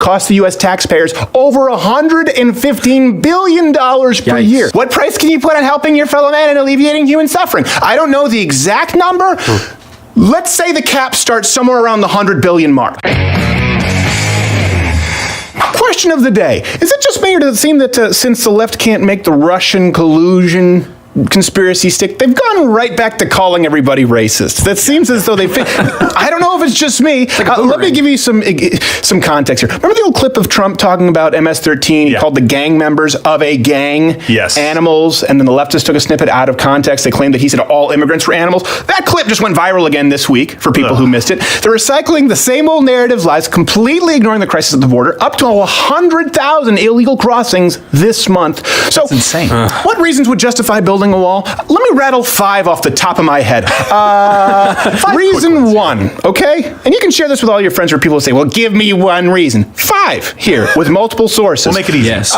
costs the U.S. taxpayers over $115 billion per year. What price can you put on helping your fellow man and alleviating human suffering? I don't know the exact number. Let's say the cap starts somewhere around the 100 billion mark. Question of the day. Is it just me, or does it seem that since the left can't make the Russian collusion conspiracy stick, they've gone right back to calling everybody racist? That seems as though they I don't know if it's just me. Let me give you some context here. Remember the old clip of Trump talking about MS-13? He called the gang members of a gang animals, and then the leftists took a snippet out of context. They claimed that he said all immigrants were animals. That clip just went viral again this week for people who missed it. They're recycling the same old narrative lies, completely ignoring the crisis at the border. Up to 100,000 illegal crossings this month. So that's insane. What reasons would justify building a wall? Let me rattle 5 off the top of my head. Reason 1, okay? And you can share this with all your friends or people who say, well, give me one reason. 5 here with multiple sources. We'll make it easy. Yes.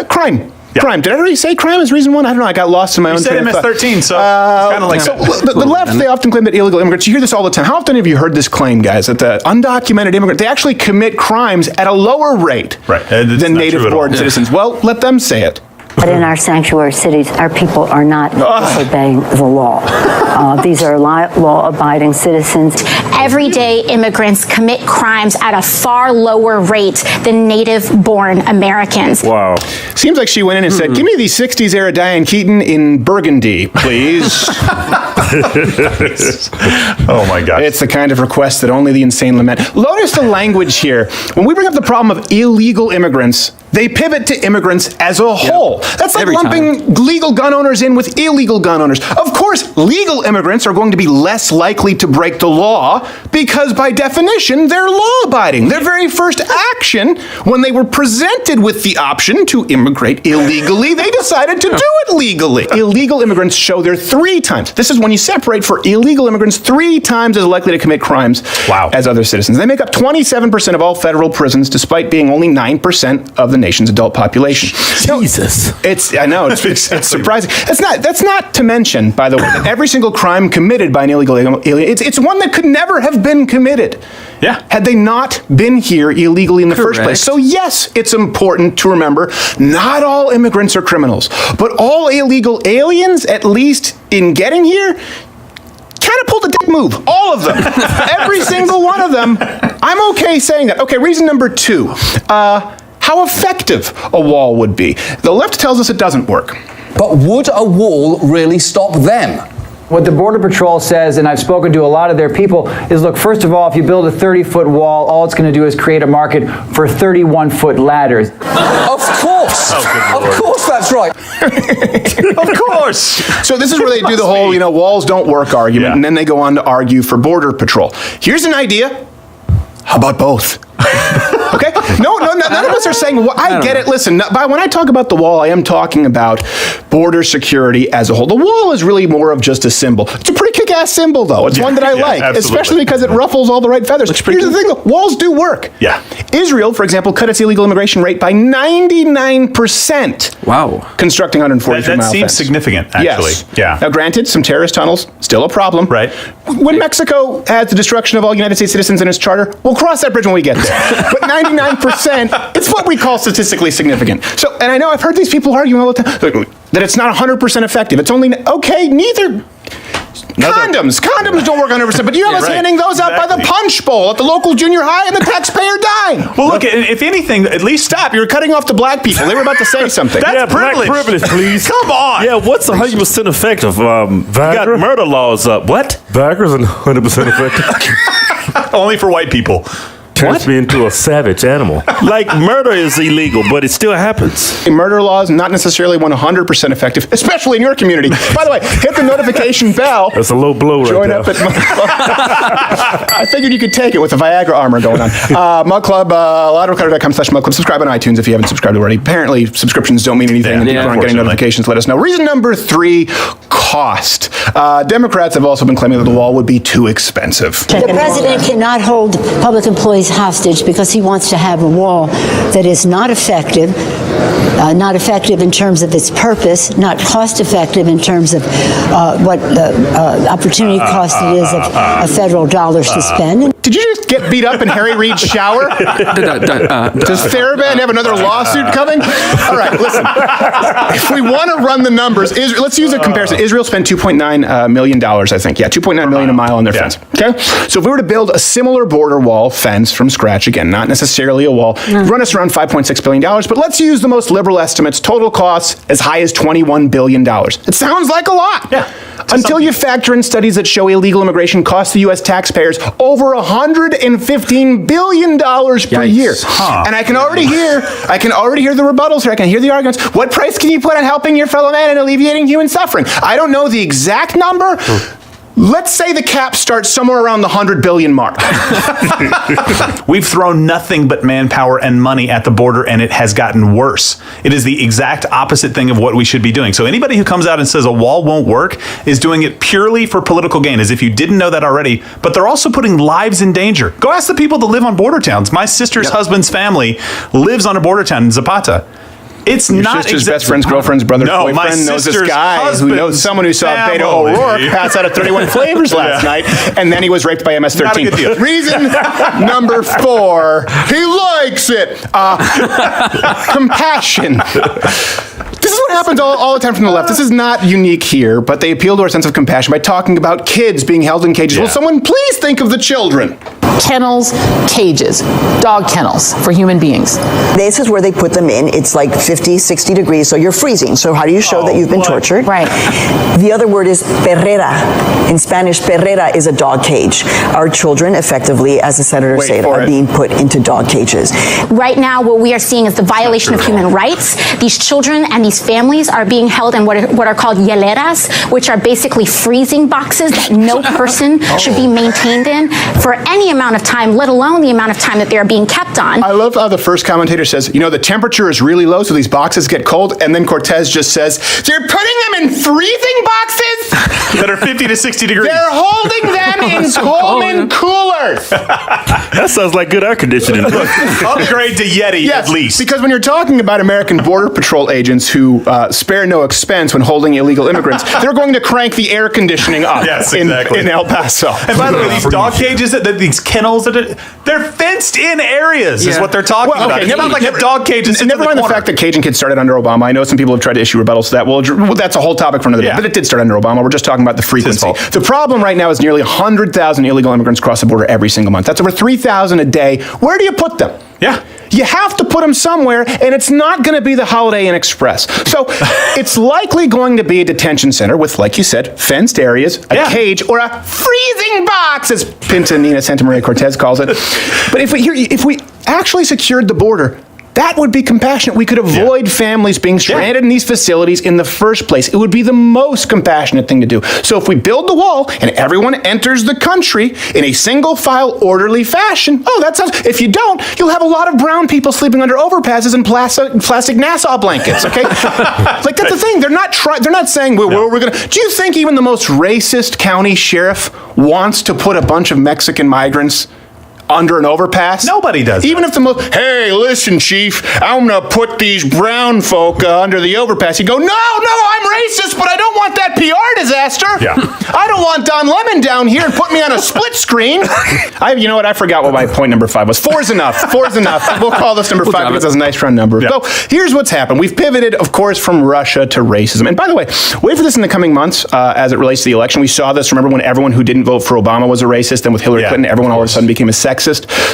Crime. Yeah. Crime. Did I already say crime is reason 1? I don't know. I got lost in my own train of thought. You said MS-13, so it's kind of like... So the left, they often claim that illegal immigrants, you hear this all the time. How often have you heard this claim, guys, that the undocumented immigrants, they actually commit crimes at a lower rate than native-born citizens? Well, let them say it. But in our sanctuary cities, our people are not disobeying the law. These are law-abiding citizens. Everyday immigrants commit crimes at a far lower rate than native-born Americans. Wow. Seems like she went in and said, give me the 60s era Diane Keaton in burgundy, please. Oh my gosh. It's the kind of request that only the insane lament. Notice the language here. When we bring up the problem of illegal immigrants, they pivot to immigrants as a whole. That's like lumping legal gun owners in with illegal gun owners. Of course, legal immigrants are going to be less likely to break the law because by definition, they're law-abiding. Their very first action, when they were presented with the option to immigrate illegally, they decided to do it legally. Illegal immigrants show they're 3 times. This is when you separate for illegal immigrants 3 times as likely to commit crimes as other citizens. They make up 27% of all federal prisons, despite being only 9% of the nation's adult population. Jesus. I know, it's surprising. That's not to mention, by the way, that every single crime committed by an illegal alien, it's one that could never have been committed had they not been here illegally in the first place. So yes, it's important to remember, not all immigrants are criminals, but all illegal aliens, at least in getting here, kind of pulled a dick move. All of them. Every single one of them. I'm okay saying that. Okay, reason number 2. How effective a wall would be. The left tells us it doesn't work. But would a wall really stop them? What the Border Patrol says, and I've spoken to a lot of their people, is look, first of all, if you build a 30-foot wall, all it's going to do is create a market for 31-foot ladders. Of course. Of course that's right. Of course. So this is where they do the whole, walls don't work argument, and then they go on to argue for Border Patrol. Here's an idea. How about both? Okay? No, none of us are saying, well, I get it. Listen, when I talk about the wall, I am talking about border security as a whole. The wall is really more of just a symbol. It's a pretty kick-ass symbol, though. It's one that I like, especially because it ruffles all the right feathers. Here's the thing, though. Walls do work. Yeah. Israel, for example, cut its illegal immigration rate by 99%. Wow. Constructing 143 mile fence. That seems significant, actually. Yes. Yeah. Now, granted, some terrorist tunnels, still a problem. Right. When Mexico adds the destruction of all United States citizens in its charter, we'll cross that bridge when we get there. But 99%, it's what we call statistically significant. So, and I know I've heard these people arguing all the time that it's not 100% effective. It's only, neither. Condoms don't work 100%, but you have us handing those out by the punch bowl at the local junior high and the taxpayer dying. Well, look, if anything, at least stop. You're cutting off the black people. They were about to say something. That's privilege. Black privilege, please. Come on. Yeah, what's 100% effective? You got murder laws up. What? Viagra's 100% effective. Only for white people. Turns me into a savage animal. Like murder is illegal, but it still happens. Murder laws not necessarily 100% effective, especially in your community. By the way, hit the notification bell. That's a low blow Join right up at I figured you could take it with the Viagra armor going on. Mugclub, laddercutter.com/mugclub. Subscribe on iTunes if you haven't subscribed already. Apparently, subscriptions don't mean anything. And people aren't getting notifications. Let us know. Reason number 3, cost. Democrats have also been claiming that the wall would be too expensive. The president cannot hold public employees hostage because he wants to have a wall that is not effective in terms of its purpose, not cost effective in terms of what the opportunity cost it is of federal dollars to spend. Did you just get beat up in Harry Reid's shower? Does TheraBand have another lawsuit coming? All right, listen. If we want to run the numbers, let's use a comparison. Israel spent $2.9 million, I think. Yeah, $2.9 million a mile on their fence. Okay? So if we were to build a similar border wall fence from scratch, again, not necessarily a wall, it'd run us around $5.6 billion, but let's use the most liberal estimates. Total costs as high as $21 billion. It sounds like a lot. Yeah. Until you factor in studies that show illegal immigration costs the U.S. taxpayers over $115 billion per year. Huh. And I can already hear the rebuttals here. I can hear the arguments. What price can you put on helping your fellow man and alleviating human suffering? I don't know the exact number. Let's say the cap starts somewhere around the 100 billion mark. We've thrown nothing but manpower and money at the border, and it has gotten worse. It is the exact opposite thing of what we should be doing. So anybody who comes out and says a wall won't work is doing it purely for political gain, as if you didn't know that already. But they're also putting lives in danger. Go ask the people that live on border towns. My sister's husband's family lives on a border town in Zapata. It's Your not sister's best friend's girlfriend's brother's boyfriend knows this guy who knows someone who saw Beto O'Rourke pass out of 31 flavors last night, and then he was raped by MS-13. Not a good deal. Reason number 4, he likes it. Compassion. This is what happens all the time from the left. This is not unique here, but they appeal to our sense of compassion by talking about kids being held in cages. Will someone please think of the children? Kennels, cages, dog kennels for human beings. This is where they put them in. It's like 50, 60 degrees, so you're freezing. So how do you show that you've been tortured? Right. The other word is perrera. In Spanish, perrera is a dog cage. Our children, effectively, as the senator said, are being put into dog cages. Right now, what we are seeing is the violation of human rights. These children and these families are being held in what are called hieleras, which are basically freezing boxes that no person should be maintained in for any amount of time, let alone the amount of time that they're being kept on. I love how the first commentator says, the temperature is really low, so these boxes get cold, and then Cortez just says, they're putting them in freezing boxes that are 50 to 60 degrees. They're holding them in Coleman coolers. That sounds like good air conditioning. Upgrade to Yeti, yes, at least. Because when you're talking about American Border Patrol agents who spare no expense when holding illegal immigrants, they're going to crank the air conditioning up in El Paso. And by the way, these dog cages, these kennels, they're fenced-in areas is what they're talking about. It's not like a dog cage is never mind the fact that caging kids started under Obama. I know some people have tried to issue rebuttals to that. Well, that's a whole topic for another day. But it did start under Obama. We're just talking about the frequency. The problem right now is nearly 100,000 illegal immigrants cross the border every single month. That's over 3,000 a day. Where do you put them? Yeah. You have to put them somewhere, and it's not going to be the Holiday Inn Express. So it's likely going to be a detention center with, like you said, fenced areas, a cage, or a freezing box, as Pinta Nina Santa Maria Cortez calls it. But if we actually secured the border, that would be compassionate. We could avoid families being stranded in these facilities in the first place. It would be the most compassionate thing to do. So if we build the wall and everyone enters the country in a single-file, orderly fashion, that sounds... If you don't, you'll have a lot of brown people sleeping under overpasses and plastic Nassau blankets, okay? Like, that's the thing. They're not saying, we're going to... Do you think even the most racist county sheriff wants to put a bunch of Mexican migrants under an overpass? Nobody does. Even if the most, hey, listen, Chief, I'm going to put these brown folk under the overpass. You go, no, I'm racist, but I don't want that PR disaster. Yeah. I don't want Don Lemon down here and put me on a split screen. You know what? I forgot what my point number 5 was. 4's enough. 4's enough. We'll call this number 5 because it's a nice round number. Yeah. So here's what's happened. We've pivoted, of course, from Russia to racism. And by the way, wait for this in the coming months as it relates to the election. We saw this, remember, when everyone who didn't vote for Obama was a racist, and with Hillary Clinton, everyone all of a sudden became a sexist.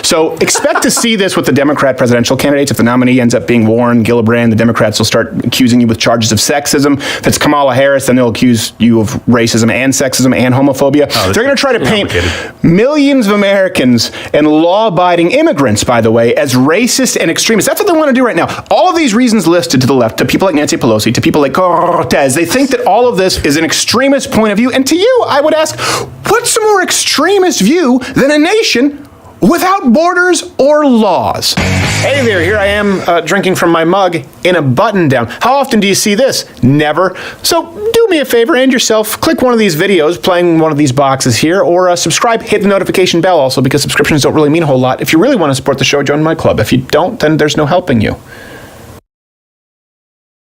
So expect to see this with the Democrat presidential candidates. If the nominee ends up being Warren, Gillibrand, the Democrats will start accusing you with charges of sexism. If it's Kamala Harris, then they'll accuse you of racism and sexism and homophobia. They're going to try to paint millions of Americans and law-abiding immigrants, by the way, as racist and extremists. That's what they want to do right now. All of these reasons listed to the left, to people like Nancy Pelosi, to people like Cortez, they think that all of this is an extremist point of view. And to you, I would ask, what's a more extremist view than a nation without borders or laws? Hey there, here I am drinking from my mug in a button down. How often do you see this? Never. So do me a favor and yourself, click one of these videos playing one of these boxes here, or subscribe, hit the notification bell also, because subscriptions don't really mean a whole lot. If you really want to support the show, join my club. If you don't, then there's no helping you.